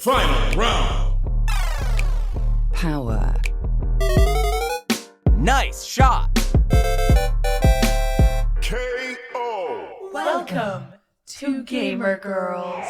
Final round. Power. Nice shot. KO. Welcome to Gaymer Girls.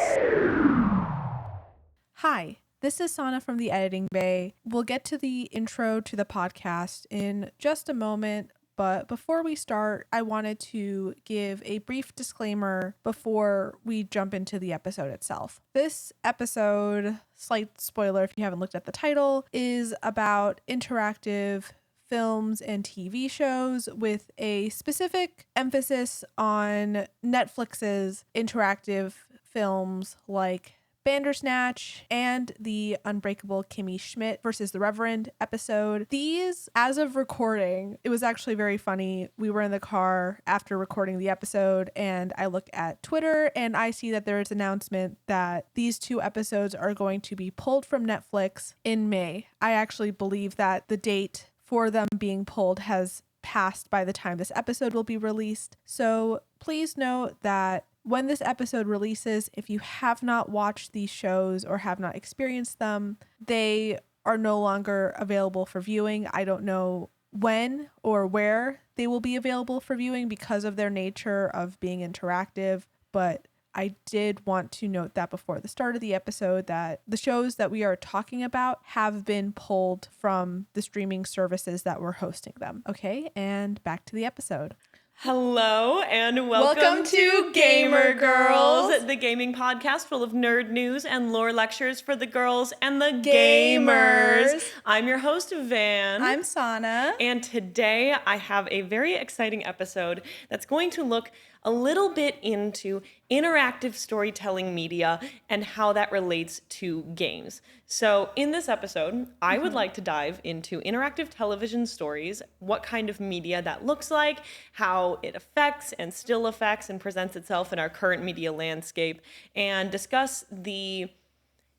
Hi, this is Sana from the Editing Bay. We'll get to the intro to the podcast in just a moment, but before we start, I wanted to give a brief disclaimer before we jump into the episode itself. This episode, slight spoiler if you haven't looked at the title, is about interactive films and TV shows with a specific emphasis on Netflix's interactive films like Bandersnatch and the Unbreakable Kimmy Schmidt versus the Reverend episode. These, as of recording, it was actually very funny. We were in the car after recording the episode and I looked at Twitter and I see that there is an announcement that these two episodes are going to be pulled from Netflix in May. I actually believe that the date for them being pulled has passed by the time this episode will be released. So please note that when this episode releases, if you have not watched these shows or have not experienced them, they are no longer available for viewing. I don't know when or where they will be available for viewing because of their nature of being interactive, but I did want to note that before the start of the episode that the shows that we are talking about have been pulled from the streaming services that were hosting them. Okay, and back to the episode. Hello and welcome to Gaymer Girls, the gaming podcast full of nerd news and lore lectures for the girls and the gamers. I'm your host, Van. I'm Sana. And today I have a very exciting episode that's going to look a little bit into interactive storytelling media and how that relates to games. So in this episode, I would like to dive into interactive television stories, what kind of media that looks like, how it affects and still affects and presents itself in our current media landscape, and discuss the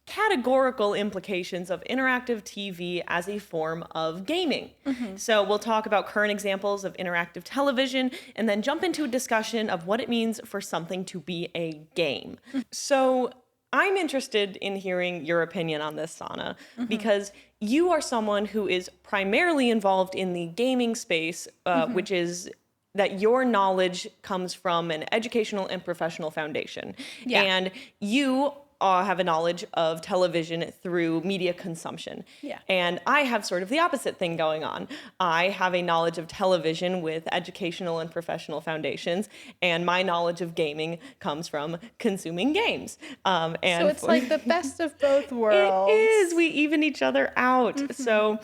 categorical implications of interactive TV as a form of gaming. So we'll talk about current examples of interactive television and then jump into a discussion of what it means for something to be a game. So I'm interested in hearing your opinion on this, Sana, because you are someone who is primarily involved in the gaming space, which is that your knowledge comes from an educational and professional foundation. Yeah. And you have a knowledge of television through media consumption. Yeah. And I have sort of the opposite thing going on. I have a knowledge of television with educational and professional foundations, and my knowledge of gaming comes from consuming games. And so it's like the best of both worlds. It is. We even each other out. So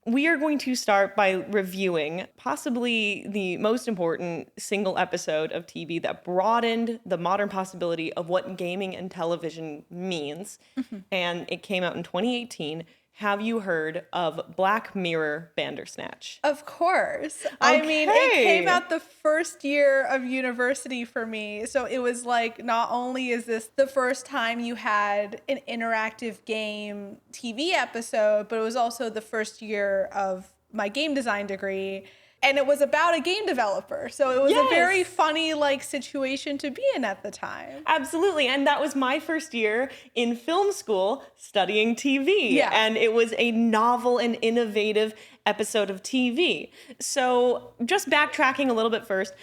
we are going to start by reviewing possibly the most important single episode of TV that broadened the modern possibility of what gaming and television means. And it came out in 2018. Have you heard of Black Mirror Bandersnatch? Of course. I mean, it came out the first year of university for me. So it was like, not only is this the first time you had an interactive game TV episode, but it was also the first year of my game design degree. And it was about a game developer. So it was a very funny situation to be in at the time. Absolutely. And that was my first year in film school studying TV. Yeah. And it was a novel and innovative episode of TV. So just backtracking a little bit first,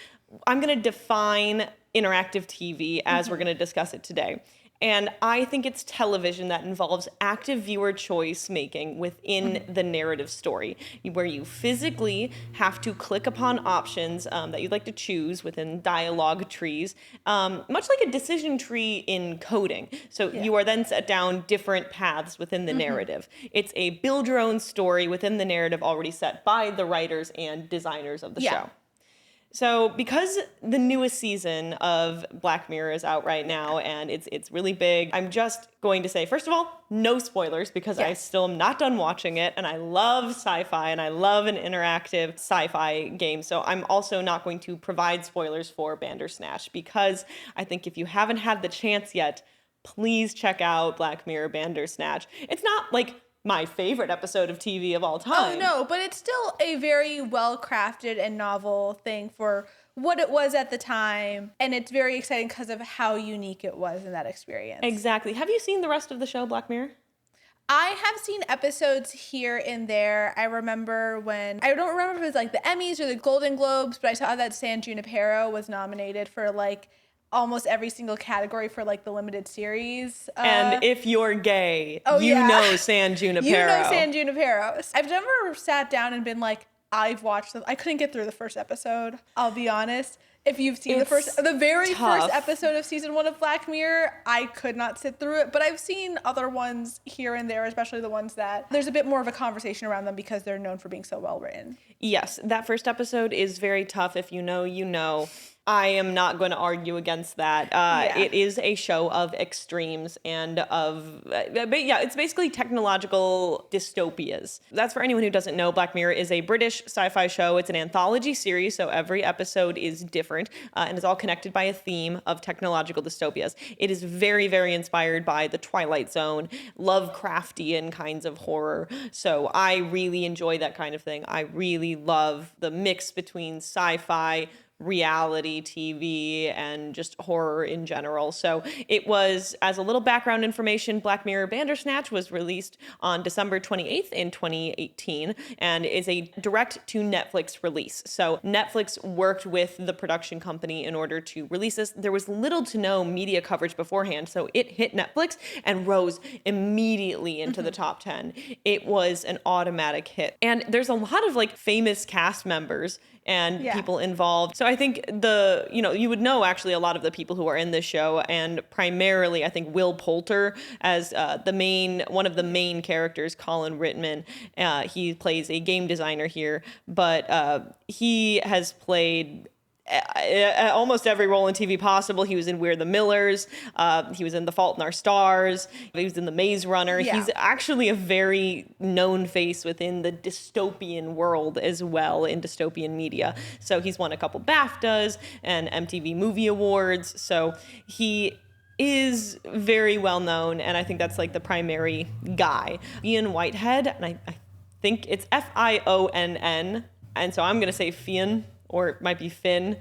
I'm going to define interactive TV as we're going to discuss it today. And I think it's television that involves active viewer choice making within the narrative story, where you physically have to click upon options that you'd like to choose within dialogue trees, much like a decision tree in coding. So you are then set down different paths within the narrative. It's a build your own story within the narrative already set by the writers and designers of the show. So because the newest season of Black Mirror is out right now and it's really big, I'm just going to say, first of all, no spoilers because I still am not done watching it, and I love sci-fi and I love an interactive sci-fi game. So I'm also not going to provide spoilers for Bandersnatch because I think if you haven't had the chance yet, please check out Black Mirror Bandersnatch. It's not like my favorite episode of TV of all time. Oh, no, but it's still a very well-crafted and novel thing for what it was at the time. And it's very exciting because of how unique it was in that experience. Exactly. Have you seen the rest of the show, Black Mirror? I have seen episodes here and there. I remember I don't remember if it was like the Emmys or the Golden Globes, but I saw that San Junipero was nominated for like almost every single category for like the limited series. And if you're gay, know San Junipero. You know San Junipero. I've never sat down and been like, I've watched them. I couldn't get through the first episode, I'll be honest. If you've seen the very first episode of season 1 of Black Mirror, I could not sit through it. But I've seen other ones here and there, especially the ones that there's a bit more of a conversation around them because they're known for being so well written. Yes, that first episode is very tough. If you know, you know. I am not going to argue against that. It is a show of extremes and it's basically technological dystopias. That's for anyone who doesn't know. Black Mirror is a British sci-fi show. It's an anthology series, so every episode is different and is all connected by a theme of technological dystopias. It is very, very inspired by the Twilight Zone, Lovecraftian kinds of horror. So I really enjoy that kind of thing. I really love the mix between sci-fi, reality TV, and just horror in general. So it was, as a little background information, Black Mirror Bandersnatch was released on December 28th in 2018 and is a direct to Netflix release. So Netflix worked with the production company in order to release this. There was little to no media coverage beforehand, so it hit Netflix and rose immediately into the top 10. It was an automatic hit. And there's a lot of like famous cast members and people involved. So I think you would know actually a lot of the people who are in this show, and primarily I think Will Poulter as one of the main characters, Colin Rittman. He plays a game designer here, but he has played almost every role in TV possible. He was in We're the Millers. He was in The Fault in Our Stars. He was in The Maze Runner. Yeah. He's actually a very known face within the dystopian world as well, in dystopian media. So he's won a couple BAFTAs and MTV Movie Awards. So he is very well known, and I think that's like the primary guy. Ian Whitehead, and I think it's Fionn, and so I'm going to say Fionn, or it might be Finn.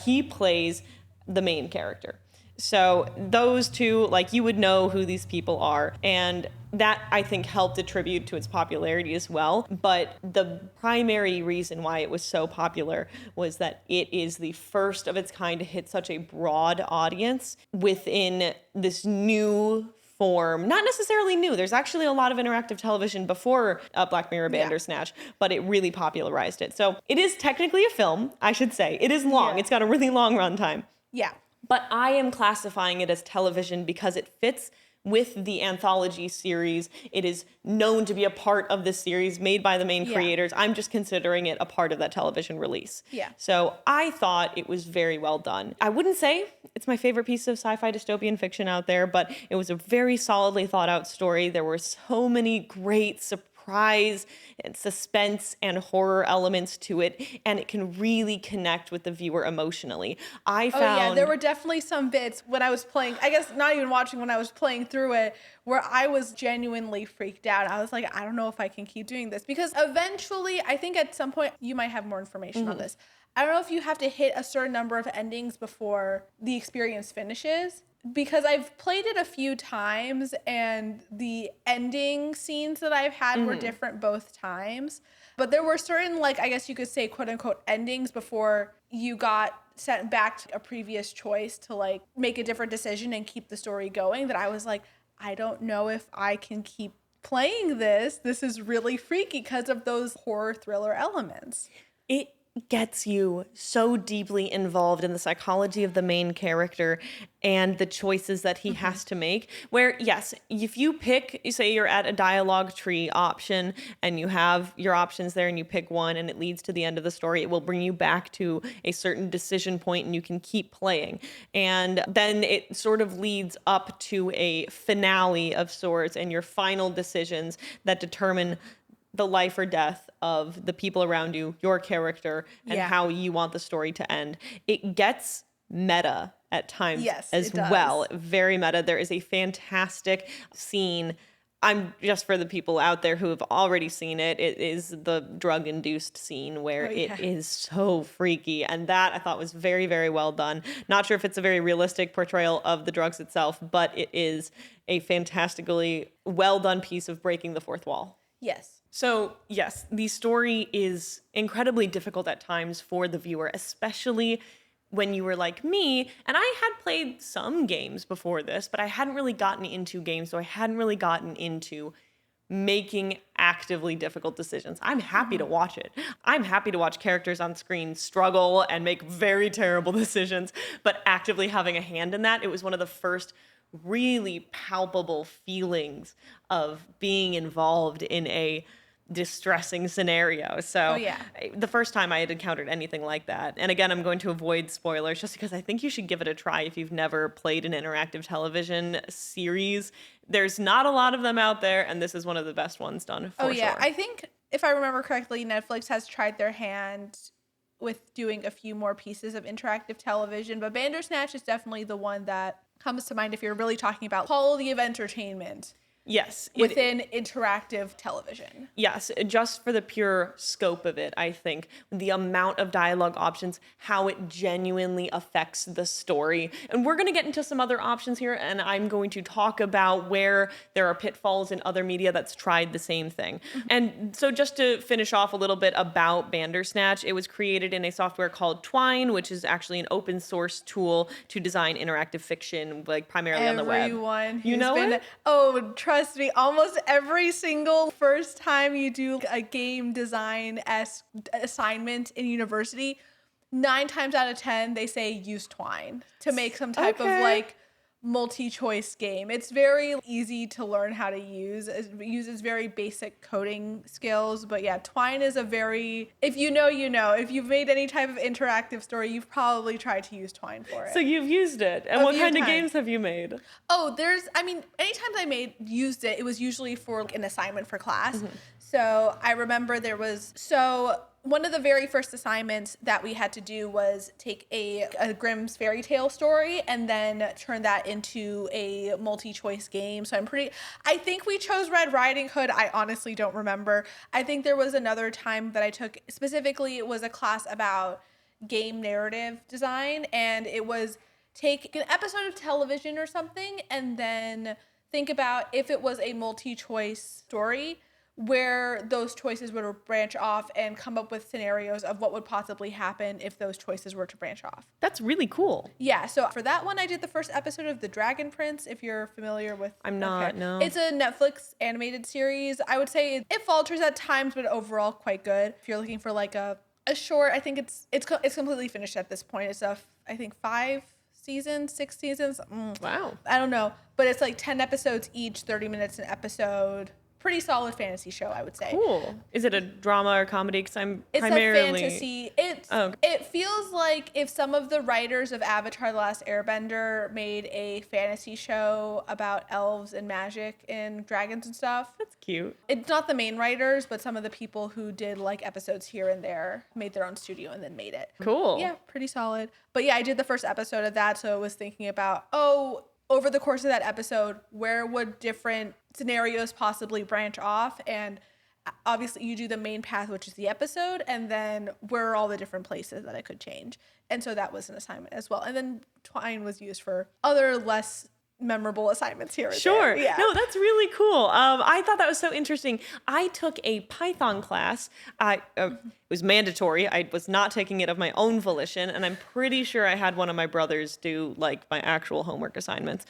He plays the main character. So those two, like, you would know who these people are. And that, I think, helped attribute to its popularity as well. But the primary reason why it was so popular was that it is the first of its kind to hit such a broad audience within this new form. Not necessarily new. There's actually a lot of interactive television before Black Mirror Bandersnatch, but it really popularized it. So it is technically a film, I should say. It is long. Yeah. It's got a really long runtime. Yeah. But I am classifying it as television because it fits with the anthology series. It is known to be a part of the series made by the main creators. I'm just considering it a part of that television release. Yeah. So I thought it was very well done. I wouldn't say it's my favorite piece of sci-fi dystopian fiction out there, but it was a very solidly thought out story. There were so many great surprise and suspense and horror elements to it, and it can really connect with the viewer emotionally. There were definitely some bits when I was playing, I guess not even watching, when I was playing through it, where I was genuinely freaked out. I was like, I don't know if I can keep doing this, because eventually, I think at some point, you might have more information on this. I don't know if you have to hit a certain number of endings before the experience finishes, because I've played it a few times and the ending scenes that I've had were different both times. But there were certain, like, I guess you could say, quote unquote, endings before you got sent back to a previous choice to like make a different decision and keep the story going, that I was like, I don't know if I can keep playing this. This is really freaky because of those horror thriller elements. It gets you so deeply involved in the psychology of the main character and the choices that he has to make, where, yes, if you pick, say you're at a dialogue tree option and you have your options there and you pick one and it leads to the end of the story, it will bring you back to a certain decision point and you can keep playing. And then it sort of leads up to a finale of sorts and your final decisions that determine the life or death of the people around you, your character, and how you want the story to end. It gets meta at times as well. Very meta. There is a fantastic scene I'm just for the people out there who have already seen it. It is the drug-induced scene where it is so freaky, and that I thought was very, very well done. Not sure if it's a very realistic portrayal of the drugs itself, but it is a fantastically well done piece of breaking the fourth wall. Yes. So, yes, the story is incredibly difficult at times for the viewer, especially when you were like me, and I had played some games before this, but I hadn't really gotten into games, so I hadn't really gotten into making actively difficult decisions. I'm happy to watch it. I'm happy to watch characters on screen struggle and make very terrible decisions, but actively having a hand in that, it was one of the first really palpable feelings of being involved in a distressing scenario. So the first time I had encountered anything like that, and again, I'm going to avoid spoilers just because I think you should give it a try if you've never played an interactive television series. There's not a lot of them out there, and this is one of the best ones done for sure. I think if I remember correctly, Netflix has tried their hand with doing a few more pieces of interactive television, but Bandersnatch is definitely the one that comes to mind if you're really talking about quality of entertainment. Yes. Within interactive television. Yes, just for the pure scope of it, I think. The amount of dialogue options, how it genuinely affects the story. And we're going to get into some other options here, and I'm going to talk about where there are pitfalls in other media that's tried the same thing. And so just to finish off a little bit about Bandersnatch, it was created in a software called Twine, which is actually an open source tool to design interactive fiction, like primarily on the web. Everyone You know it? Oh, trust me, almost every single first time you do a game design assignment in university, 9 times out of 10 they say use Twine to make some type of like multi-choice game. It's very easy to learn how to use. It uses very basic coding skills, but yeah, Twine is a very, if you know, you know. If you've made any type of interactive story, you've probably tried to use Twine for it. So you've used it. And what kind of games have you made? Oh, anytime I used it, it was usually for an assignment for class. So I remember one of the very first assignments that we had to do was take a Grimm's fairy tale story and then turn that into a multi-choice game. So I think we chose Red Riding Hood. I honestly don't remember. I think there was another time that I took, specifically it was a class about game narrative design, and it was take an episode of television or something and then think about if it was a multi-choice story, where those choices would branch off and come up with scenarios of what would possibly happen if those choices were to branch off. That's really cool. Yeah, so for that one, I did the first episode of The Dragon Prince, if you're familiar with. I'm not, no. It's a Netflix animated series. I would say it falters at times, but overall quite good. If you're looking for like a short, I think it's completely finished at this point. It's I think 5 seasons, 6 seasons. Wow. I don't know, but it's like 10 episodes each, 30 minutes an episode. Pretty solid fantasy show, I would say. Cool. Is it a drama or comedy? Because it's primarily... a fantasy. It feels like if some of the writers of Avatar: The Last Airbender made a fantasy show about elves and magic and dragons and stuff. That's cute. It's not the main writers, but some of the people who did like episodes here and there made their own studio and then made it. Cool. Yeah, pretty solid. But yeah, I did the first episode of that, so I was thinking about, over the course of that episode, where would different scenarios possibly branch off? And obviously you do the main path, which is the episode, and then where are all the different places that I could change? And so that was an assignment as well. And then Twine was used for other less memorable assignments here and Sure. there. Yeah. No, that's really cool. I thought that was so interesting. I took a Python class. It was mandatory. I was not taking it of my own volition, and I'm pretty sure I had one of my brothers do like my actual homework assignments.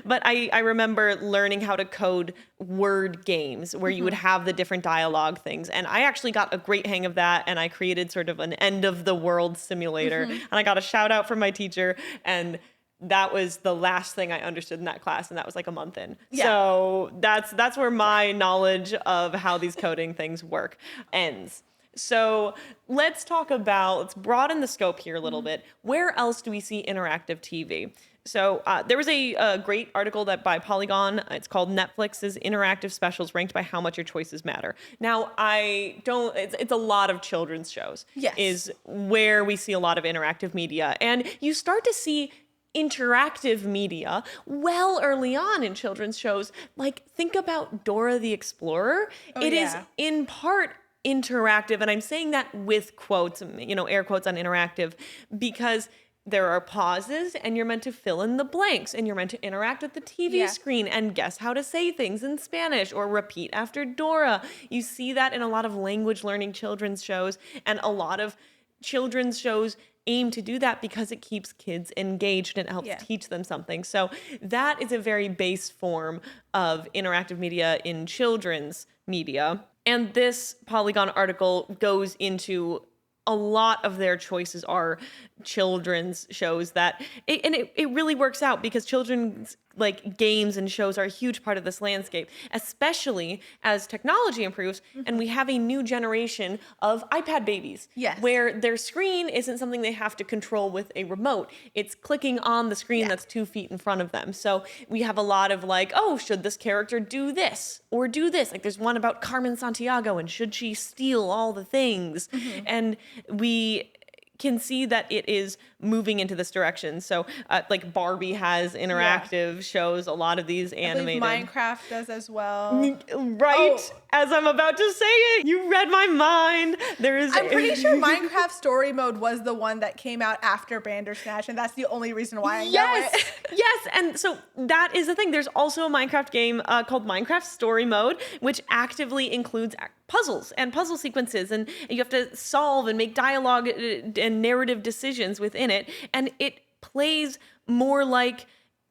But I remember learning how to code word games where you would have the different dialogue things. And I actually got a great hang of that, and I created sort of an end of the world simulator. And I got a shout out from my teacher, and that was the last thing I understood in that class, and that was like a month in. Yeah. So that's where my knowledge of how these coding things work ends. So let's broaden the scope here a little bit. Where else do we see interactive TV? So there was a great article by Polygon. It's called Netflix's Interactive Specials Ranked by How Much Your Choices Matter. Now, it's a lot of children's shows. Yes. Is where we see a lot of interactive media. And you start to see interactive media well early on in children's shows. Like, think about Dora the Explorer. It is in part interactive, and I'm saying that with quotes, air quotes on interactive, because there are pauses and you're meant to fill in the blanks and you're meant to interact with the TV screen and guess how to say things in Spanish or repeat after Dora. You see that in a lot of language learning children's shows, and a lot of children's shows aim to do that because it keeps kids engaged and it helps teach them something. So that is a very base form of interactive media in children's media. And this Polygon article goes into a lot of their choices are children's shows that it really works out because children's like games and shows are a huge part of this landscape, especially as technology improves and we have a new generation of iPad babies where their screen isn't something they have to control with a remote. It's clicking on the screen that's 2 feet in front of them. So we have a lot of like, oh, should this character do this or do this? Like there's one about Carmen Santiago and should she steal all the things? And we can see that it is moving into this direction. So like Barbie has interactive shows, a lot of these animated. I believe Minecraft does as well. Right. As I'm about to say it, you read my mind. I'm pretty sure Minecraft Story Mode was the one that came out after Bandersnatch, and that's the only reason why I know it. Yes, and so that is the thing. There's also a Minecraft game called Minecraft Story Mode, which actively includes puzzles and puzzle sequences, and you have to solve and make dialogue and narrative decisions within it, and it plays more like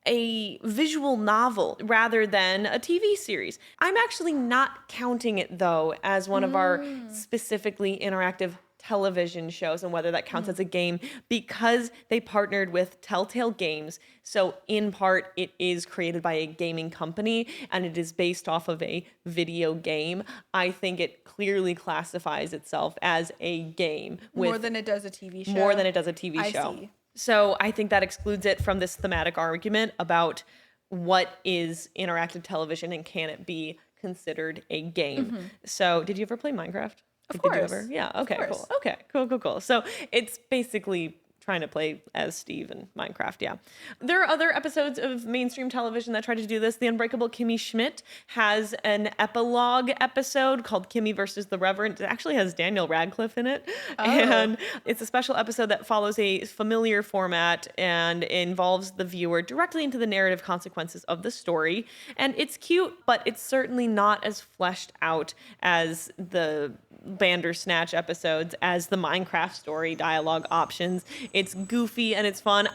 a visual novel rather than a TV series. I'm actually not counting it, though, as one of our specifically interactive television shows, and whether that counts as a game, because they partnered with Telltale Games. So in part, it is created by a gaming company and it is based off of a video game. I think it clearly classifies itself as a game. More than it does a TV show. More than it does a TV show. See. So I think that excludes it from this thematic argument about what is interactive television and can it be considered a game. So did you ever play Minecraft? Of course. Did you ever? Yeah. Okay. Cool. Okay. Cool. So it's basically trying to play as Steve in Minecraft. Yeah. There are other episodes of mainstream television that try to do this. The Unbreakable Kimmy Schmidt has an epilogue episode called Kimmy versus the Reverend. It actually has Daniel Radcliffe in it. And it's a special episode that follows a familiar format and involves the viewer directly into the narrative consequences of the story. And it's cute, but it's certainly not as fleshed out as the Bandersnatch episodes, as the Minecraft story dialogue options. It's goofy and it's fun.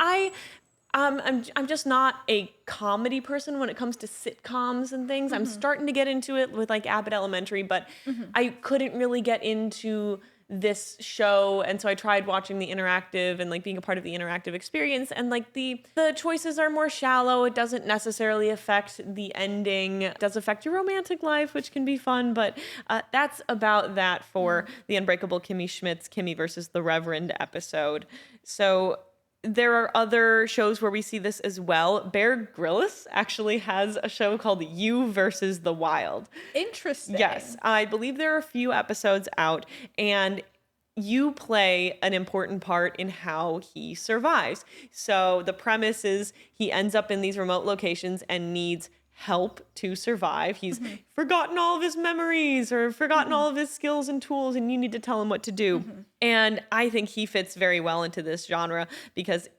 I'm just not a comedy person when it comes to sitcoms and things. I'm starting to get into it with like Abbott Elementary, but I couldn't really get into this show, and so I tried watching the interactive and like being a part of the interactive experience, and like the choices are more shallow. It doesn't necessarily affect the ending. It does affect your romantic life, which can be fun, but that's about that for the Unbreakable Kimmy Schmidt's Kimmy versus the Reverend episode. So there are other shows where we see this as well. Bear Grylls actually has a show called You versus the Wild. Interesting. Yes, I believe there are a few episodes out, and you play an important part in how he survives. So the premise is he ends up in these remote locations and needs help to survive. He's forgotten all of his memories or forgotten all of his skills and tools, and you need to tell him what to do. And I think he fits very well into this genre because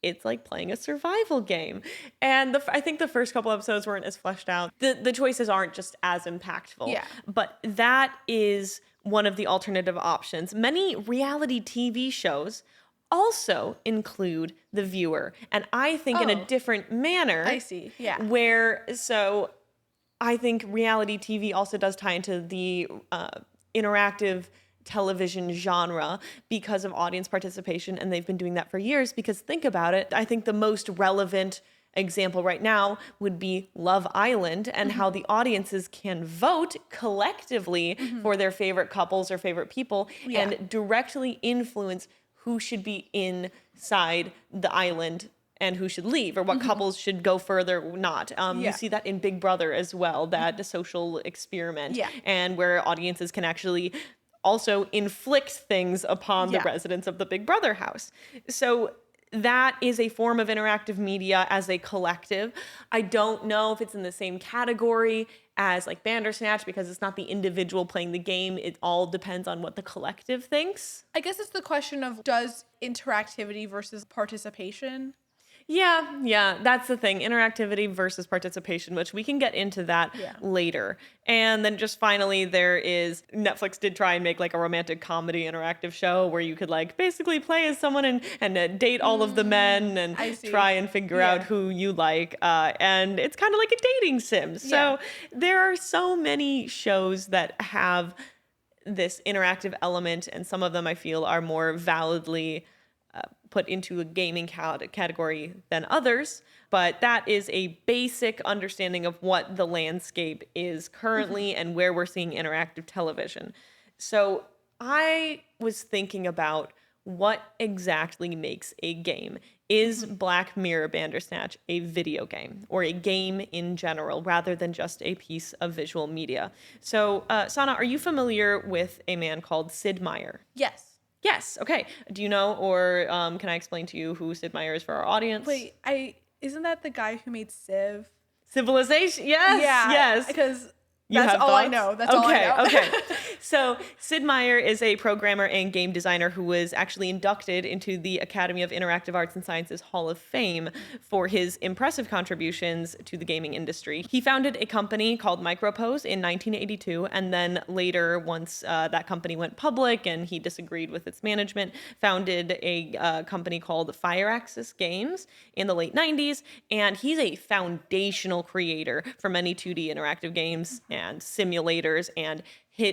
it's like playing a survival game. And I think the first couple episodes weren't as fleshed out. The choices aren't just as impactful. Yeah. But that is one of the alternative options. Many reality TV shows also include the viewer, and I think in a different manner. I see. Yeah. So I think reality TV also does tie into the interactive television genre because of audience participation, and they've been doing that for years. Because think about it, I think the most relevant example right now would be Love Island, and how the audiences can vote collectively for their favorite couples or favorite people and directly influence who should be inside the island and who should leave, or what couples should go further or not. You see that in Big Brother as well, that social experiment, and where audiences can actually also inflict things upon the residents of the Big Brother house. So that is a form of interactive media as a collective. I don't know if it's in the same category as like Bandersnatch because it's not the individual playing the game. It all depends on what the collective thinks. I guess it's the question of does interactivity versus participation. Yeah, that's the thing. Interactivity versus participation, which we can get into that later. And then just finally, Netflix did try and make like a romantic comedy interactive show where you could like basically play as someone and date all of the men and try and figure out who you like. And it's kind of like a dating sim. So there are so many shows that have this interactive element, and some of them I feel are more validly put into a gaming category than others, but that is a basic understanding of what the landscape is currently and where we're seeing interactive television. So I was thinking about what exactly makes a game. Is Black Mirror Bandersnatch a video game or a game in general rather than just a piece of visual media? So, Sana, are you familiar with a man called Sid Meier? Yes. Okay. Do you know, or can I explain to you who Sid Meier is for our audience? Wait, isn't that the guy who made Civ? Civilization? Yes. Because that's all I know. That's all I know. Okay. So Sid Meier is a programmer and game designer who was actually inducted into the Academy of Interactive Arts and Sciences Hall of Fame for his impressive contributions to the gaming industry. He founded a company called Micropose in 1982, and then later, once that company went public and he disagreed with its management, founded a company called Fireaxis Games in the late 90s, and he's a foundational creator for many 2D interactive games and simulators, and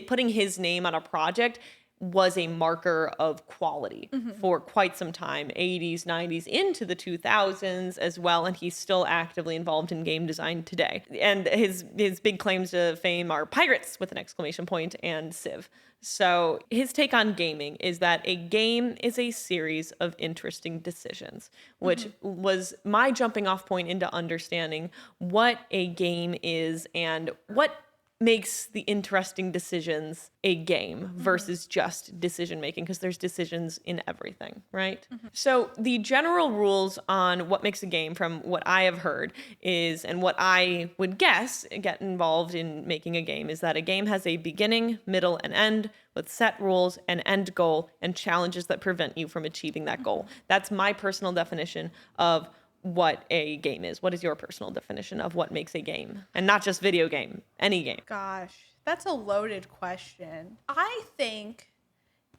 putting his name on a project was a marker of quality for quite some time, 80s, 90s, into the 2000s as well, and he's still actively involved in game design today. And his big claims to fame are Pirates with an exclamation point and Civ. So his take on gaming is that a game is a series of interesting decisions, which was my jumping off point into understanding what a game is and what makes the interesting decisions a game versus just decision making, because there's decisions in everything, right? So the general rules on what makes a game, from what I have heard, is, and what I would guess get involved in making a game, is that a game has a beginning, middle, and end with set rules, an end goal, and challenges that prevent you from achieving that goal. That's my personal definition of what a game is. What is your personal definition of what makes a game? And not just video game, any game. Gosh, that's a loaded question. I think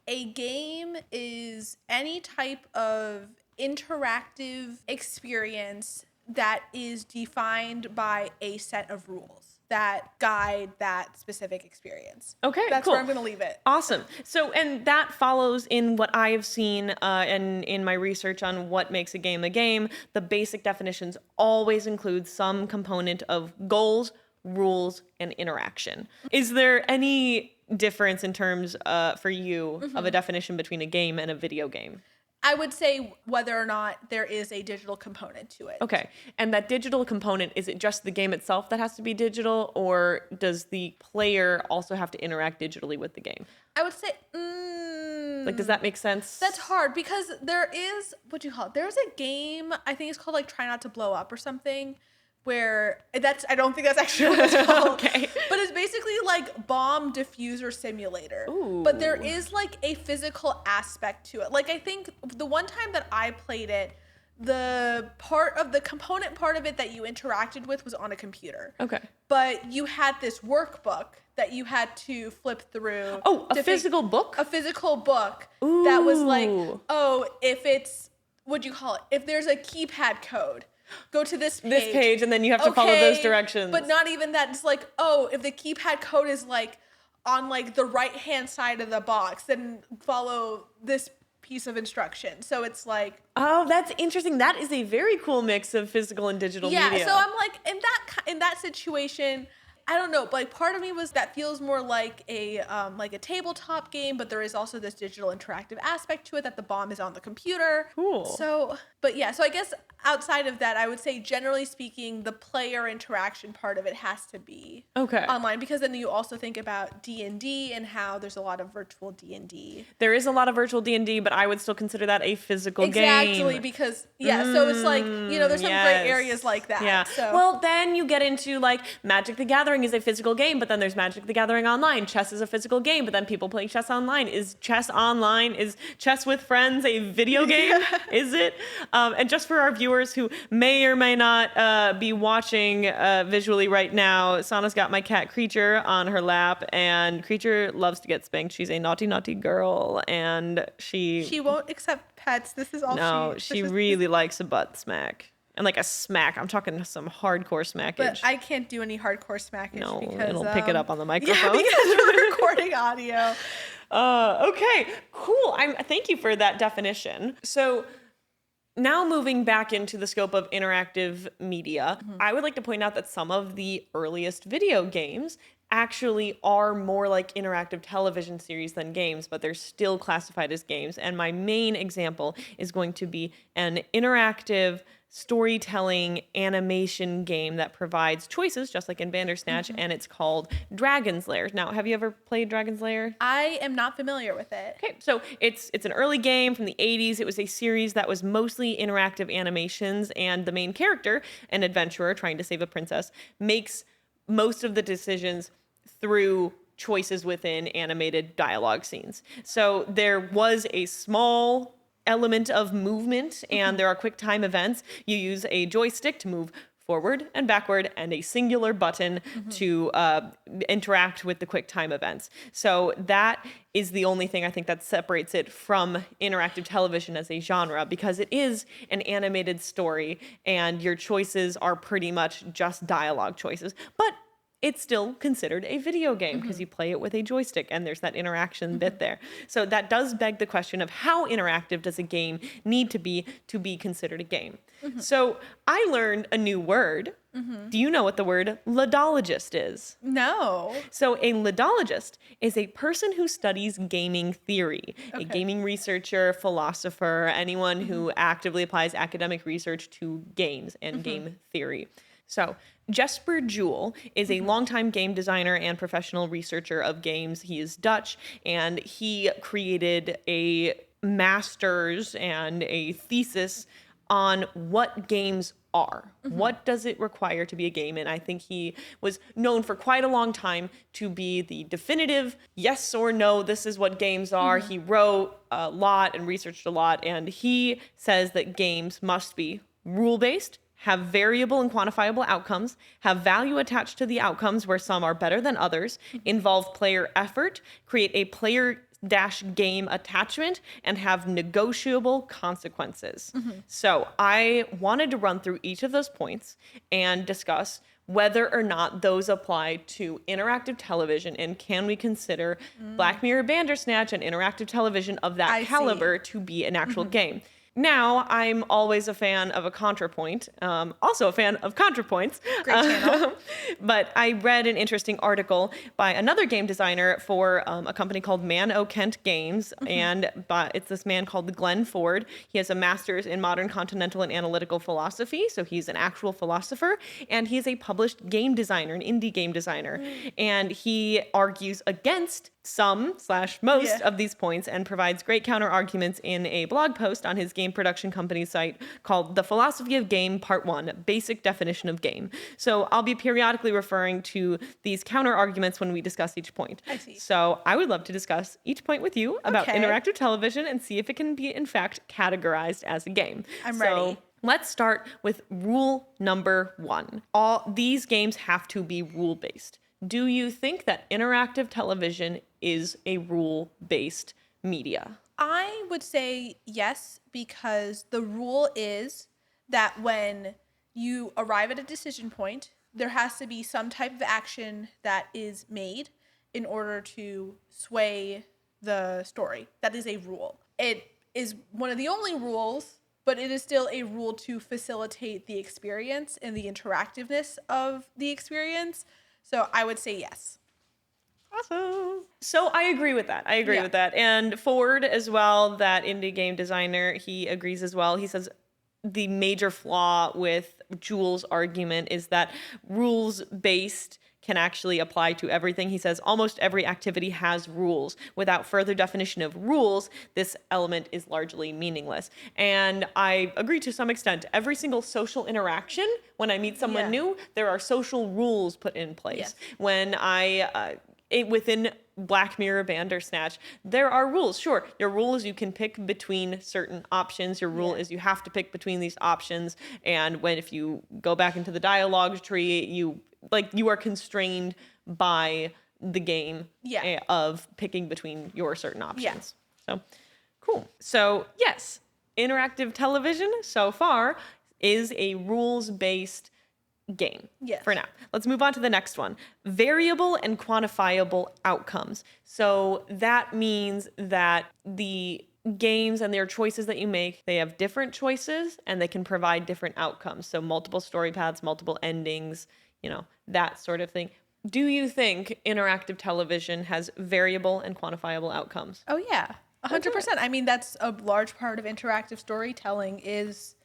a game is any type of interactive experience that is defined by a set of rules that guide that specific experience. Okay, that's cool. where I'm going to leave it. Awesome. So, and that follows in what I have seen and in my research on what makes a game a game. The basic definitions always include some component of goals, rules, and interaction. Is there any difference in terms for you of a definition between a game and a video game? I would say whether or not there is a digital component to it. Okay. And that digital component, is it just the game itself that has to be digital, or does the player also have to interact digitally with the game? I would say, like, does that make sense? That's hard because there is, what do you call it? There's a game, I think it's called like Try Not to Blow Up or something, where I don't think that's actually what it's called. Okay. But it's basically like bomb diffuser simulator. Ooh. But there is like a physical aspect to it. Like I think the one time that I played it, the component part of it that you interacted with was on a computer. Okay. But you had this workbook that you had to flip through. Oh, a physical book? A physical book. Ooh. That was like, if it's, what'd you call it? If there's a keypad code, go to this page. And then you have to follow those directions. But not even that. It's like, if the keypad code is like on like the right hand side of the box, then follow this piece of instruction. So it's like, oh, that's interesting. That is a very cool mix of physical and digital media. So I'm like, in that situation, I don't know, but like part of me was that feels more like a tabletop game, but there is also this digital interactive aspect to it that the bomb is on the computer. Cool. So I guess outside of that, I would say generally speaking, the player interaction part of it has to be online, because then you also think about D&D and how there's a lot of virtual D&D. There is a lot of virtual D&D, but I would still consider that a physical game. Exactly, because so it's like, there's some gray areas like that. Yeah. So. Well, then you get into like Magic the Gathering is a physical game, but then there's Magic the Gathering Online. Chess is a physical game, but then people play chess online. Is chess online? Is chess with friends a video game? Is it? And just for our viewers who may or may not be watching visually right now, Sana's got my cat Creature on her lap, and Creature loves to get spanked. She's a naughty, naughty girl, and she won't accept pets. This is all she really likes a butt smack. And like a smack. I'm talking some hardcore smackage. But I can't do any hardcore smackage because it'll pick it up on the microphone. Yeah, because we're recording audio. Okay, cool. Thank you for that definition. So now moving back into the scope of interactive media, I would like to point out that some of the earliest video games actually are more like interactive television series than games, but they're still classified as games. And my main example is going to be an interactive storytelling animation game that provides choices, just like in Bandersnatch, and it's called Dragon's Lair. Now, have you ever played Dragon's Lair? I am not familiar with it. Okay, so it's an early game from the 80s. It was a series that was mostly interactive animations, and the main character, an adventurer trying to save a princess, makes most of the decisions through choices within animated dialogue scenes. So there was a small element of movement, and there are quick time events. You use a joystick to move forward and backward, and a singular button to interact with the quick time events. So that is the only thing I think that separates it from interactive television as a genre, because it is an animated story and your choices are pretty much just dialogue choices. But it's still considered a video game because you play it with a joystick and there's that interaction bit there. So that does beg the question of how interactive does a game need to be considered a game? So I learned a new word. Do you know what the word ludologist is? No. So a ludologist is a person who studies gaming theory, a gaming researcher, philosopher, anyone who actively applies academic research to games and game theory. So Jesper Juul is a longtime game designer and professional researcher of games. He is Dutch, and he created a master's and a thesis on what games are. What does it require to be a game? And I think he was known for quite a long time to be the definitive yes or no, this is what games are. He wrote a lot and researched a lot, and he says that games must be rule-based, have variable and quantifiable outcomes, have value attached to the outcomes where some are better than others, involve player effort, create a player-game attachment, and have negotiable consequences. So I wanted to run through each of those points and discuss whether or not those apply to interactive television, and can we consider Black Mirror Bandersnatch and interactive television of that caliber to be an actual game. Now, I'm always a fan of a ContraPoint, also a fan of ContraPoints. Great channel. But I read an interesting article by another game designer for a company called Man O. Kent Games, and it's this man called Glenn Ford. He has a master's in modern continental and analytical philosophy, so he's an actual philosopher, and he's a published game designer, an indie game designer. And he argues against some/most of these points and provides great counter arguments in a blog post on his game production company site called The Philosophy of Game Part 1, Basic Definition of Game. So I'll be periodically referring to these counter arguments when we discuss each point. I see. So I would love to discuss each point with you about interactive television and see if it can be in fact categorized as a game. I'm ready. Let's start with rule number 1. All these games have to be rule-based. Do you think that interactive television is a rule-based media? I would say yes, because the rule is that when you arrive at a decision point, there has to be some type of action that is made in order to sway the story. That is a rule. It is one of the only rules, but it is still a rule to facilitate the experience and the interactiveness of the experience. So I would say yes. Awesome. So I agree with that. Yeah. With that. And Ford as well, that indie game designer, he agrees as well. He says the major flaw with Jules' argument is that rules-based can actually apply to everything. He says almost every activity has rules. Without further definition of rules, this element is largely meaningless. And I agree to some extent. Every single social interaction, when I meet someone new, there are social rules put in place. Yes. When within Black Mirror Bandersnatch, there are rules. Sure, your rule is you can pick between certain options. Your rule is you have to pick between these options. And if you go back into the dialogue tree, you are constrained by the game of picking between your certain options. So cool. So yes, interactive television so far is a rules-based game for now. Let's move on to the next one. Variable and quantifiable outcomes. So that means that the games and their choices that you make, they have different choices and they can provide different outcomes. So multiple story paths, multiple endings, that sort of thing. Do you think interactive television has variable and quantifiable outcomes? Oh yeah, 100%. I mean, that's a large part of interactive storytelling is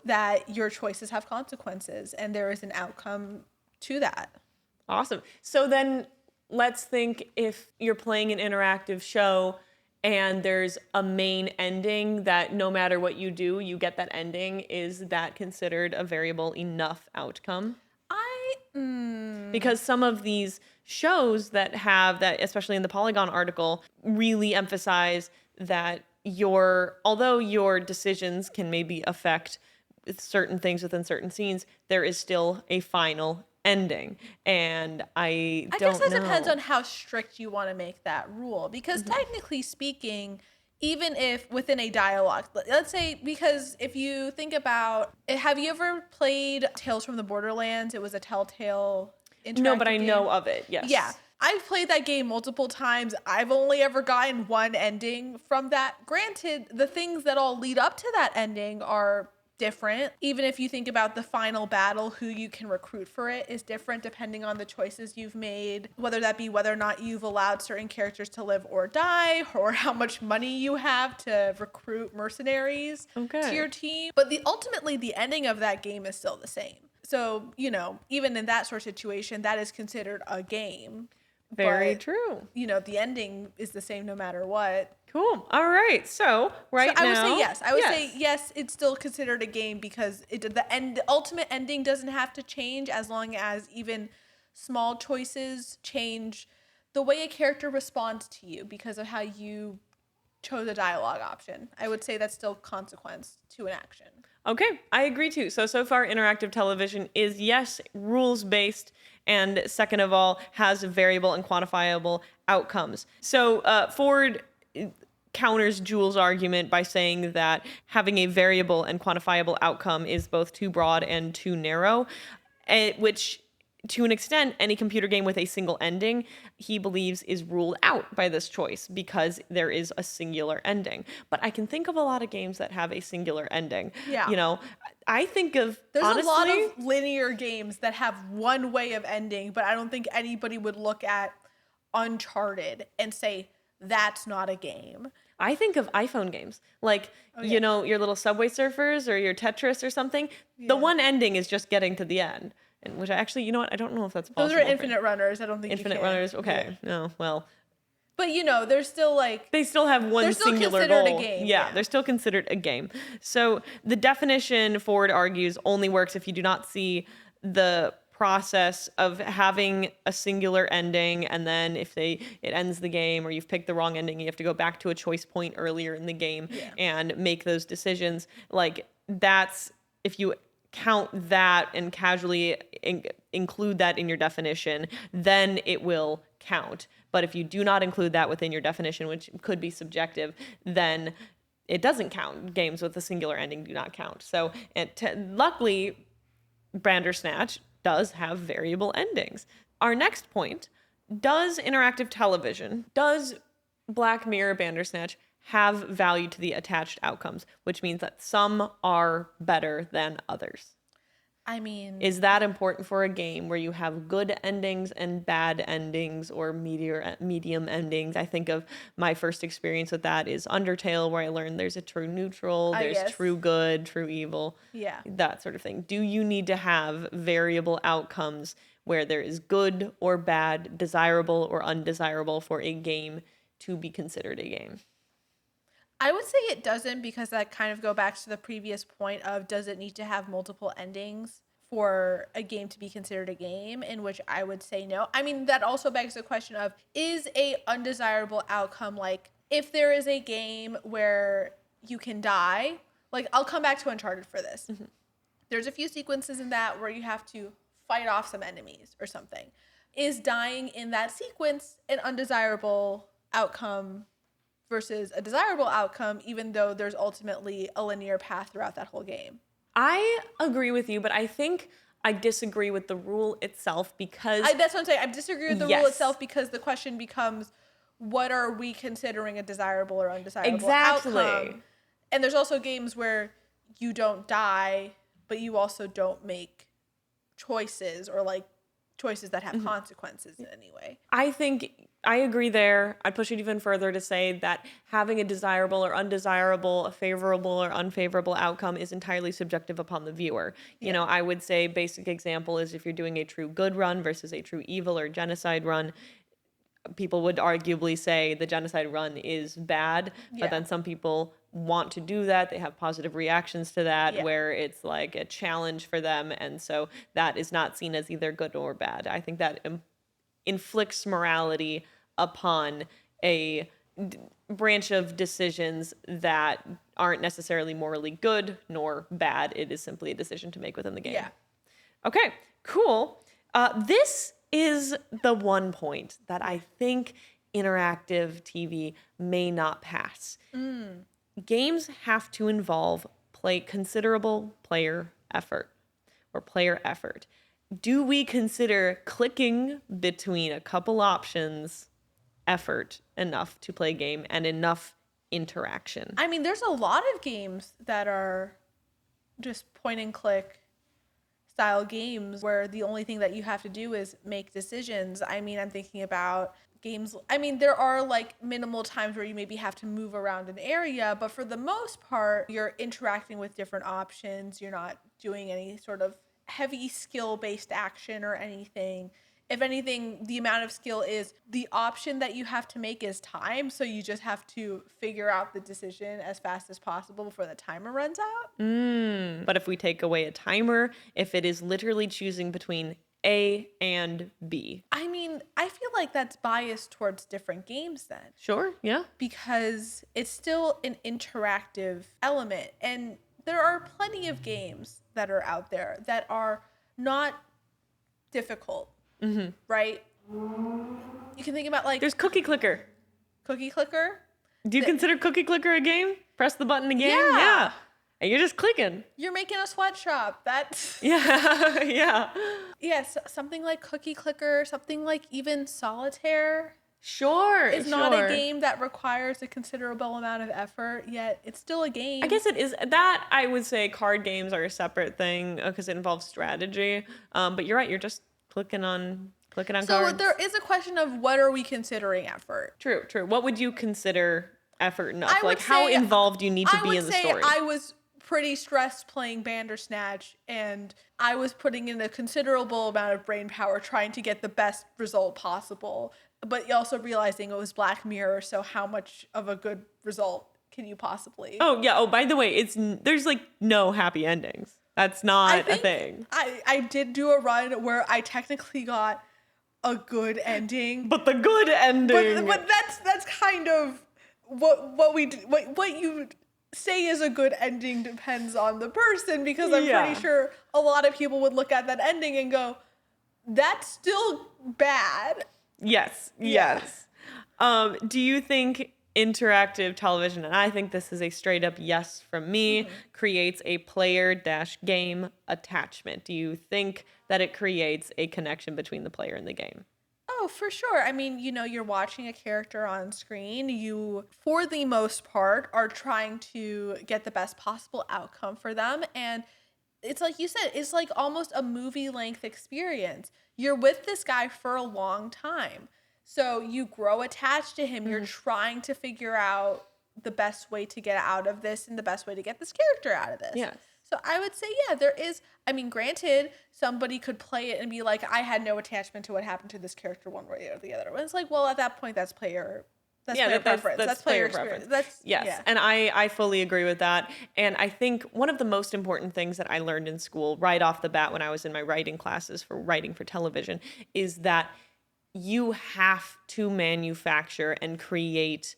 that your choices have consequences and there is an outcome to that. Awesome. So then let's think if you're playing an interactive show and there's a main ending that no matter what you do, you get that ending. Is that considered a variable enough outcome? Because some of these shows that have that, especially in the Polygon article, really emphasize that although your decisions can maybe affect certain things within certain scenes, there is still a final ending. And I guess that depends on how strict you want to make that rule. Because technically speaking, even if within a dialogue, let's say, because if you think about, have you ever played Tales from the Borderlands? It was a Telltale interactive No, but I game. know of it, yes. Yeah. I've played that game multiple times. I've only ever gotten one ending from that. Granted, the things that all lead up to that ending are different. Even if you think about the final battle, who you can recruit for it is different depending on the choices you've made, whether that be whether or not you've allowed certain characters to live or die, or how much money you have to recruit mercenaries to your team. But ultimately, the ending of that game is still the same. So, even in that sort of situation, that is considered a game. Very true. The ending is the same no matter what. Cool. All right. So now, I would say yes. I would say yes. It's still considered a game because the ultimate ending doesn't have to change as long as even small choices change the way a character responds to you because of how you chose a dialogue option. I would say that's still consequence to an action. Okay, I agree too. So far, interactive television is, yes, rules-based, and second of all, has variable and quantifiable outcomes. So Ford counters Jules' argument by saying that having a variable and quantifiable outcome is both too broad and too narrow, which to an extent, any computer game with a single ending, he believes, is ruled out by this choice because there is a singular ending. But I can think of a lot of games that have a singular ending. Yeah. I think of, There's honestly, a lot of linear games that have one way of ending, but I don't think anybody would look at Uncharted and say, that's not a game. I think of iPhone games, like, your little Subway Surfers or your Tetris or something. Yeah. The one ending is just getting to the end. And which I actually, I don't know if that's possible. Those are infinite runners. I don't think infinite runners. Okay. Yeah. No, well. But they're still they still have one singular goal. They're still considered a game. Yeah, they're still considered a game. So the definition, Ford argues, only works if you do not see the process of having a singular ending, and then if it ends the game or you've picked the wrong ending, you have to go back to a choice point earlier in the game and make those decisions. That's if you count that and casually include that in your definition, then it will count. But if you do not include that within your definition, which could be subjective, then it doesn't count. Games with a singular ending do not count. So luckily, Bandersnatch does have variable endings. Our next point, does interactive television, does Black Mirror Bandersnatch have value to the attached outcomes, which means that some are better than others? I mean, Is that important for a game where you have good endings and bad endings or medium endings? I think of my first experience with that is Undertale, where I learned there's a true neutral, there's guess. true good, true evil, yeah. that sort of thing. Do you need to have variable outcomes where there is good or bad, desirable or undesirable for a game to be considered a game? I would say it doesn't, because that kind of go back to the previous point of, does it need to have multiple endings for a game to be considered a game, in which I would say no. I mean, that also begs the question of, is a undesirable outcome, like if there is a game where you can die, like I'll come back to Uncharted for this. Mm-hmm. There's a few sequences in that where you have to fight off some enemies or something. Is dying in that sequence an undesirable outcome versus a desirable outcome, even though there's ultimately a linear path throughout that whole game? I agree with you, but I think I disagree with the rule itself because... That's what I'm saying. I disagree with the Yes. rule itself, because the question becomes, what are we considering a desirable or undesirable Exactly. outcome? And there's also games where you don't die, but you also don't make choices, or like choices that have consequences in any way. I think I agree there. I'd push it even further to say that having a desirable or undesirable, a favorable or unfavorable outcome is entirely subjective upon the viewer. You know, I would say basic example is if you're doing a true good run versus a true evil or genocide run, people would arguably say the genocide run is bad, but then some people want to do that. They have positive reactions to that, where it's like a challenge for them. And so that is not seen as either good or bad. I think that inflicts morality upon a branch of decisions that aren't necessarily morally good nor bad. It is simply a decision to make within the game. Yeah. Okay, cool. This is the one point that I think interactive TV may not pass. Games have to involve considerable player effort or player effort. Do we consider clicking between a couple options effort enough to play a game and enough interaction? I mean, there's a lot of games that are just point and click style games where the only thing that you have to do is make decisions. I mean, I'm thinking about games. I mean, there are like minimal times where you maybe have to move around an area, but for the most part, you're interacting with different options. You're not doing any sort of heavy skill-based action or anything. If anything, the amount of skill is the option that you have to make is time. So you just have to figure out the decision as fast as possible before the timer runs out. But if we take away a timer, if it is literally choosing between A and B. I mean, I feel like that's biased towards different games then, Sure, yeah. because it's still an interactive element. And there are plenty of games that are out there that are not difficult, right? You can think about like There's Cookie Clicker. Cookie Clicker. Do you consider Cookie Clicker a game? Press the button again? Yeah. And you're just clicking. You're making a sweatshop. That's Yeah, yeah. yes, something like Cookie Clicker, something like even Solitaire Sure, is not a game that requires a considerable amount of effort, yet it's still a game. I guess it is. That, I would say card games are a separate thing because it involves strategy. But you're right, you're just clicking on so cards. there is a question of what are we considering effort? True. What would you consider effort enough? I would Like, how say- involved do you need to I be would in the say story? I was pretty stressed playing Bandersnatch, and I was putting in a considerable amount of brain power trying to get the best result possible, but also realizing it was Black Mirror, so how much of a good result can you possibly? Oh, yeah. Oh, by the way, there's like no happy endings. That's not a thing. I did do a run where I technically got a good ending, But the good ending. but that's kind of what you say is a good ending depends on the person, because I'm Yeah. pretty sure a lot of people would look at that ending and go, that's still bad. Yes. Do you think interactive television, and I think this is a straight up yes from me, creates a player-game attachment? Do you think that it creates a connection between the player and the game? Oh, for sure. I mean, you're watching a character on screen. You, for the most part, are trying to get the best possible outcome for them. And it's like you said, it's like almost a movie length experience. You're with this guy for a long time. So you grow attached to him. You're trying to figure out the best way to get out of this and the best way to get this character out of this. Yes. So I would say, yeah, there is. I mean, granted, somebody could play it and be like, I had no attachment to what happened to this character one way or the other. And it's like, well, at that point, that's player preference. That's player experience. Preference. Yes. Yeah. And I fully agree with that. And I think one of the most important things that I learned in school right off the bat when I was in my writing classes for writing for television is that you have to manufacture and create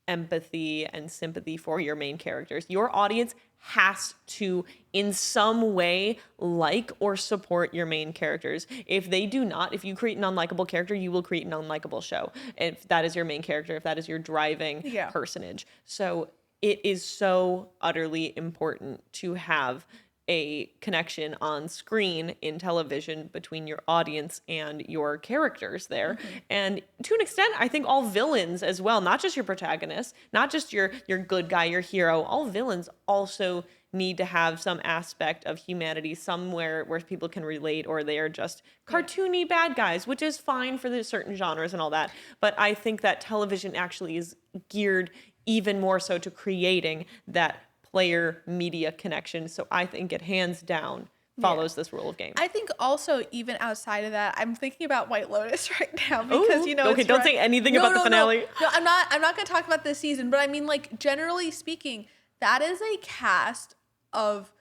empathy and sympathy for your main characters. Your audience has to in some way like or support your main characters. If they do not, if you create an unlikable character, you will create an unlikable show. If that is your main character, if that is your driving personage. So it is so utterly important to have a connection on screen in television between your audience and your characters there. And to an extent, I think all villains as well, not just your protagonist, not just your good guy, your hero, all villains also need to have some aspect of humanity somewhere where people can relate, or they are just cartoony bad guys, which is fine for the certain genres and all that. But I think that television actually is geared even more so to creating that player media connection. So I think it hands down follows this rule of game. I think also even outside of that, I'm thinking about White Lotus right now because okay, don't say anything about the finale. No, I'm not going to talk about this season, but I mean, like, generally speaking, that is a cast of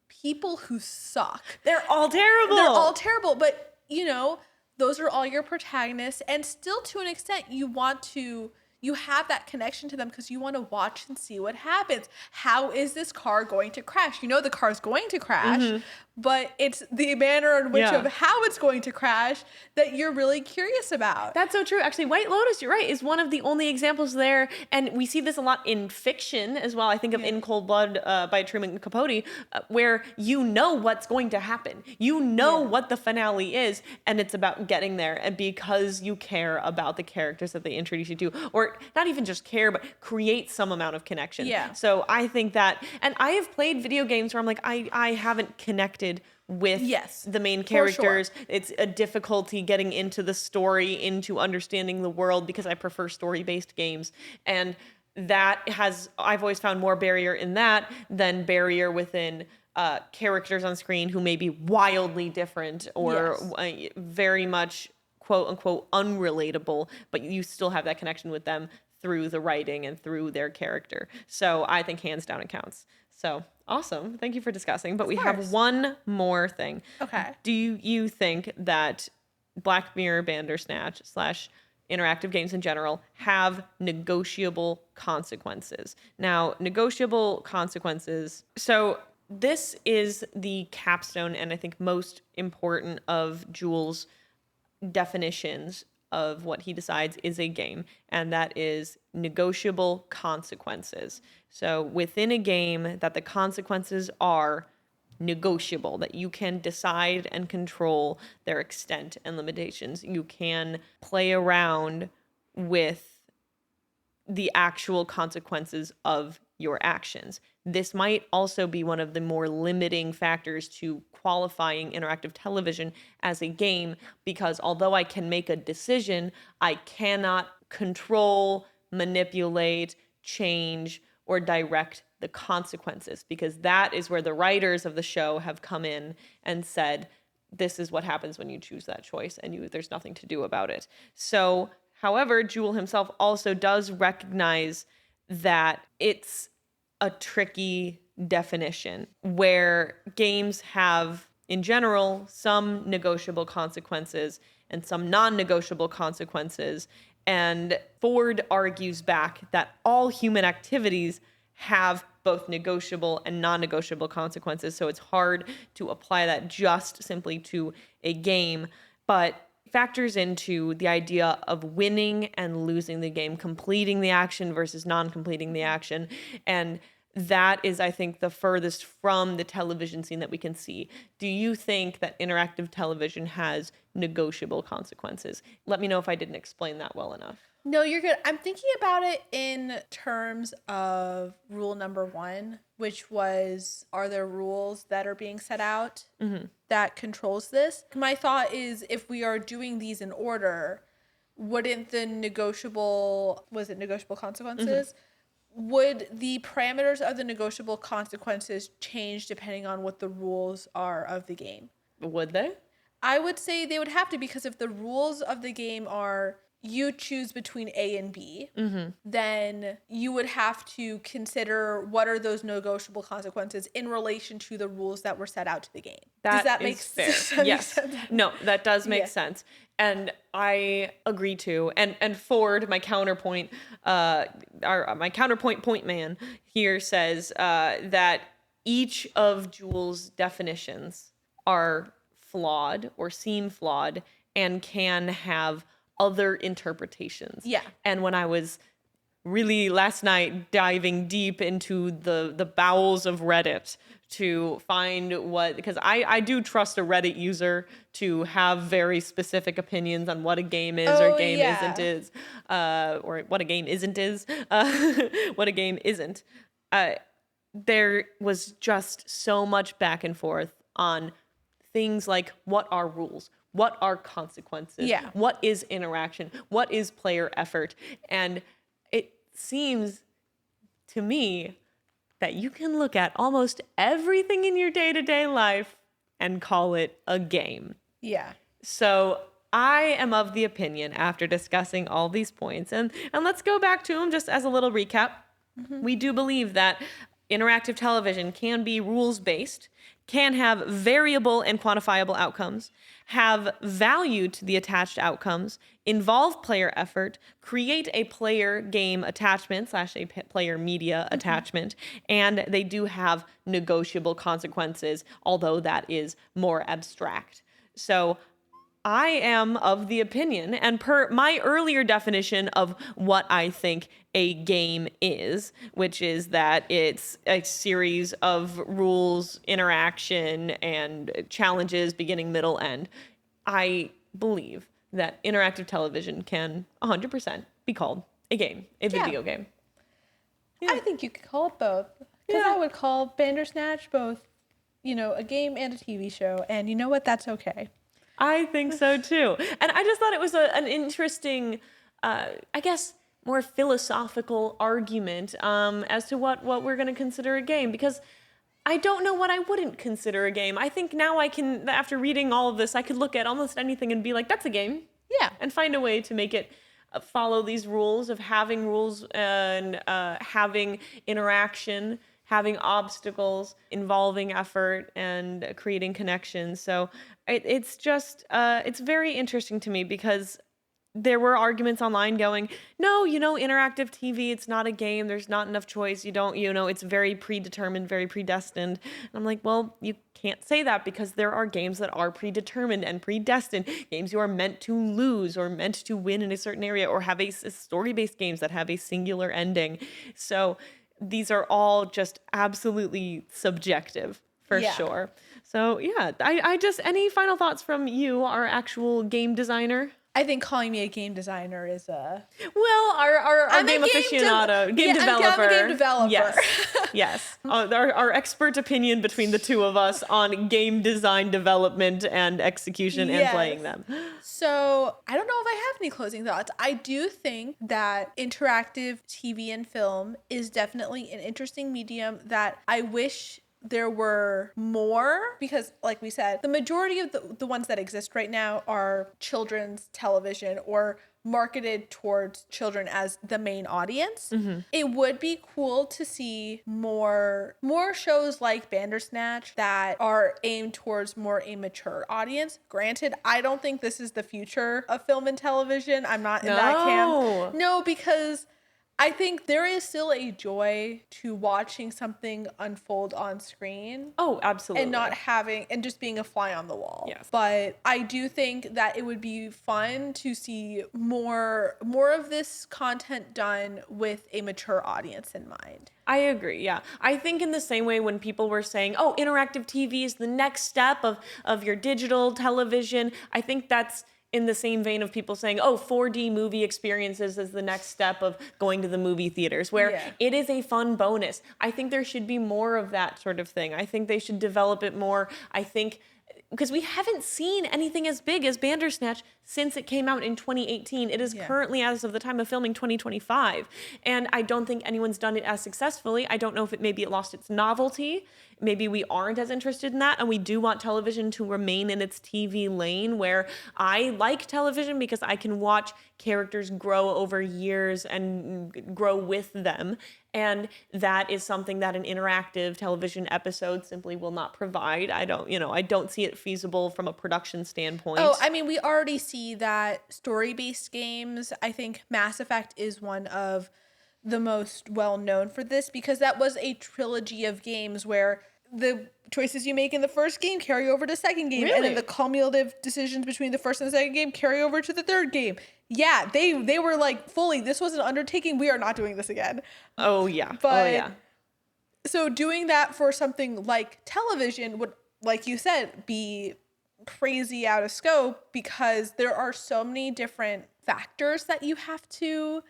people who suck. They're all terrible. But those are all your protagonists, and still to an extent you have that connection to them because you want to watch and see what happens. How is this car going to crash? You know the car's going to crash, but it's the manner in which of how it's going to crash that you're really curious about. That's so true. Actually, White Lotus, you're right, is one of the only examples there. And we see this a lot in fiction as well. I think of In Cold Blood by Truman Capote, where you know what's going to happen. You know what the finale is, and it's about getting there. And because you care about the characters that they introduce you to, or not even just care, but create some amount of connection. Yeah. So I think that, and I have played video games where I'm like, I haven't connected with the main characters. Sure. It's a difficulty getting into the story, into understanding the world, because I prefer story-based games. And I've always found more barrier in that than barrier within characters on screen who may be wildly different or very much quote unquote unrelatable, but you still have that connection with them through the writing and through their character. So I think hands down it counts. So awesome. Thank you for discussing. But we have one more thing. Okay. Do you think that Black Mirror Bandersnatch / interactive games in general have negotiable consequences? Now, negotiable consequences. So this is the capstone and I think most important of Jules' definitions of what he decides is a game, and that is negotiable consequences. So within a game, that the consequences are negotiable, that you can decide and control their extent and limitations. You can play around with the actual consequences of your actions. This might also be one of the more limiting factors to qualifying interactive television as a game, because although I can make a decision, I cannot control, manipulate, change, or direct the consequences, because that is where the writers of the show have come in and said, this is what happens when you choose that choice, and there's nothing to do about it. So, however, Jewel himself also does recognize that it's a tricky definition where games have, in general, some negotiable consequences and some non-negotiable consequences. And Ford argues back that all human activities have both negotiable and non-negotiable consequences. So it's hard to apply that just simply to a game, but factors into the idea of winning and losing the game, completing the action versus non-completing the action. And that is, I think, the furthest from the television scene that we can see. Do you think that interactive television has negotiable consequences? Let me know if I didn't explain that well enough. No, you're good. I'm thinking about it in terms of rule number 1, which was, are there rules that are being set out that controls this? My thought is, if we are doing these in order, wouldn't the negotiable consequences? Would the parameters of the negotiable consequences change depending on what the rules are of the game? Would they? I would say they would have to, because if the rules of the game are you choose between A and B, then you would have to consider what are those negotiable consequences in relation to the rules that were set out to the game. Does that make fair? sense? Yes. No, that does make sense. And I agree too. And Ford, my counterpoint, my counterpoint point man here says that each of Jules' definitions are flawed or seem flawed and can have other interpretations. Yeah. And when I was really last night diving deep into the bowels of Reddit to find because I do trust a Reddit user to have very specific opinions on what a game is or game isn't or what a game isn't what a game isn't. There was just so much back and forth on things like, what are rules? What are consequences? Yeah. What is interaction? What is player effort? And it seems to me that you can look at almost everything in your day-to-day life and call it a game. Yeah. So I am of the opinion, after discussing all these points, and let's go back to them just as a little recap. We do believe that interactive television can be rules-based, can have variable and quantifiable outcomes, have value to the attached outcomes, involve player effort, create a player game attachment / a player media attachment, and they do have negotiable consequences, although that is more abstract. So I am of the opinion, and per my earlier definition of what I think a game is, which is that it's a series of rules, interaction, and challenges, beginning, middle, end, I believe that interactive television can 100% be called a game, a video game. Yeah. I think you could call it both. Because I would call Bandersnatch both, a game and a TV show. And you know what? That's okay. I think so too. And I just thought it was an interesting, I guess, more philosophical argument as to what we're going to consider a game, because I don't know what I wouldn't consider a game. I think now I can, after reading all of this, I could look at almost anything and be like, that's a game. Yeah. And find a way to make it follow these rules of having rules and having interaction, having obstacles, involving effort, and creating connections. So it's just, it's very interesting to me, because there were arguments online going, no, interactive TV, it's not a game. There's not enough choice. You don't, it's very predetermined, very predestined. And I'm like, well, you can't say that, because there are games that are predetermined and predestined. Games you are meant to lose or meant to win in a certain area, or have a story-based games that have a singular ending. So these are all just absolutely subjective for sure. So yeah, I just, any final thoughts from you, our actual game designer? I think calling me a game designer is a... Well, our game aficionado, game developer. I'm a game developer. Yes. Our expert opinion between the two of us on game design development and execution and playing them. So I don't know if I have any closing thoughts. I do think that interactive TV and film is definitely an interesting medium that I wish there were more, because like we said, the majority of the ones that exist right now are children's television or marketed towards children as the main audience. It would be cool to see more shows like Bandersnatch that are aimed towards more a mature audience. Granted, I don't think this is the future of film and television. I'm not in that camp. No, because I think there is still a joy to watching something unfold on screen. Oh, absolutely. And not having, and just being a fly on the wall. Yes. But I do think that it would be fun to see more of this content done with a mature audience in mind. I agree, yeah. I think in the same way when people were saying, interactive TV is the next step of your digital television, I think that's in the same vein of people saying, oh, 4D movie experiences is the next step of going to the movie theaters, where it is a fun bonus. I think there should be more of that sort of thing. I think they should develop it more. I think because we haven't seen anything as big as Bandersnatch since it came out in 2018. It is currently, as of the time of filming, 2025. And I don't think anyone's done it as successfully. I don't know if maybe it lost its novelty. Maybe we aren't as interested in that. And we do want television to remain in its TV lane, where I like television because I can watch characters grow over years and grow with them. And that is something that an interactive television episode simply will not provide. I don't see it feasible from a production standpoint. Oh, I mean, we already see that story-based games. I think Mass Effect is one of the most well-known for this, because that was a trilogy of games where the choices you make in the first game carry over to the second game. And then the cumulative decisions between the first and the second game carry over to the third game. Yeah, they were like, fully, this was an undertaking. We are not doing this again. Oh, yeah. But so doing that for something like television would, like you said, be crazy out of scope, because there are so many different factors that you have to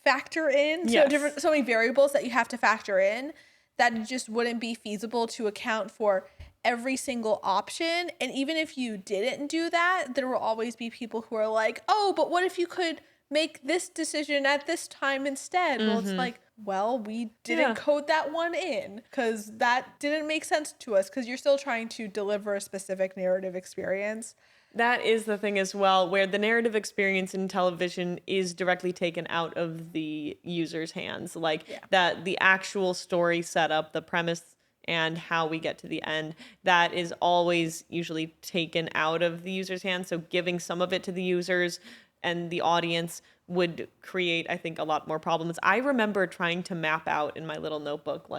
factor in. So many variables that you have to factor in, that it just wouldn't be feasible to account for every single option. And even if you didn't do that, there will always be people who are like, oh, but what if you could make this decision at this time instead? Well, it's like, well, we didn't code that one in because that didn't make sense to us, because you're still trying to deliver a specific narrative experience. That is the thing as well, where the narrative experience in television is directly taken out of the user's hands. That the actual story setup, the premise, and how we get to the end, that is always usually taken out of the user's hands. So giving some of it to the users and the audience would create, I think, a lot more problems. I remember trying to map out in my little notebook,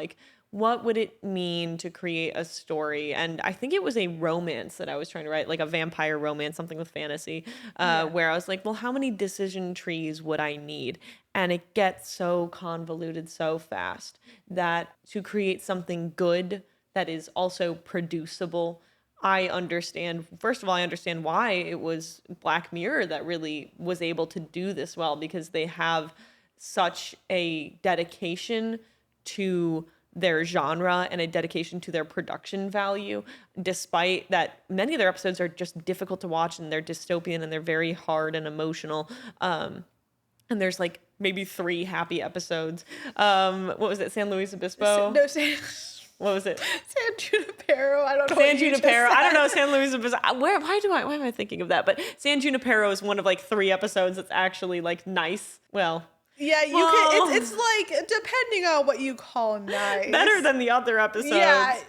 what would it mean to create a story? And I think it was a romance that I was trying to write, like a vampire romance, something with fantasy, where I was like, well, how many decision trees would I need? And it gets so convoluted so fast that to create something good that is also producible, I understand why it was Black Mirror that really was able to do this well, because they have such a dedication to their genre and a dedication to their production value, despite that many of their episodes are just difficult to watch and they're dystopian and they're very hard and emotional. And there's maybe 3 happy episodes. What was it? San Luis Obispo? What was it? San Junipero. I don't know. San Junipero. I don't know. San Luis Obispo. Why am I thinking of that? But San Junipero is one of 3 episodes that's actually nice. Well, yeah, you can. It's depending on what you call nice. Better than the other episodes. Yeah.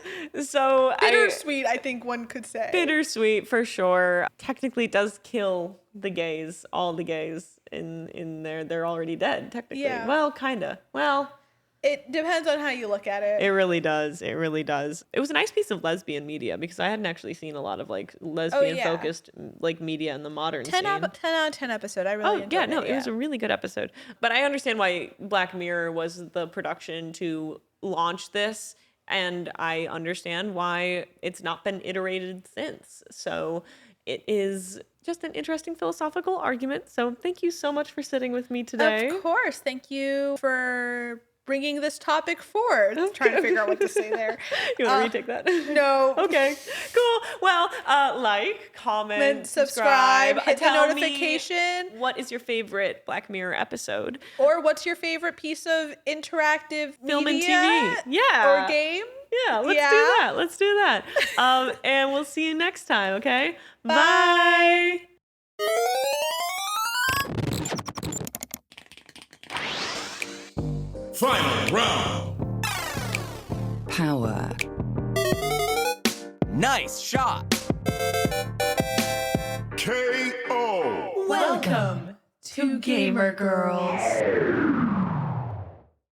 So bittersweet, I think one could say. Bittersweet for sure. Technically, it does kill the gays. All the gays in there, they're already dead. Technically, well, kinda. Well. It depends on how you look at it. It really does. It really does. It was a nice piece of lesbian media, because I hadn't actually seen a lot of lesbian-focused media in the modern scene. 10 out of 10 episode. I really enjoyed it. It was a really good episode. But I understand why Black Mirror was the production to launch this, and I understand why it's not been iterated since. So it is just an interesting philosophical argument. So thank you so much for sitting with me today. Of course. Thank you for bringing this topic forward. Okay. Trying to figure out what to say there. You want to retake that? No. Okay, cool. Well, comment, subscribe, hit the notification. What is your favorite Black Mirror episode? Or what's your favorite piece of interactive film media? and TV? Yeah. Or game? Yeah, let's do that. And we'll see you next time, okay? Bye. Final round. Power. Nice shot. KO. Welcome to Gaymer Girls.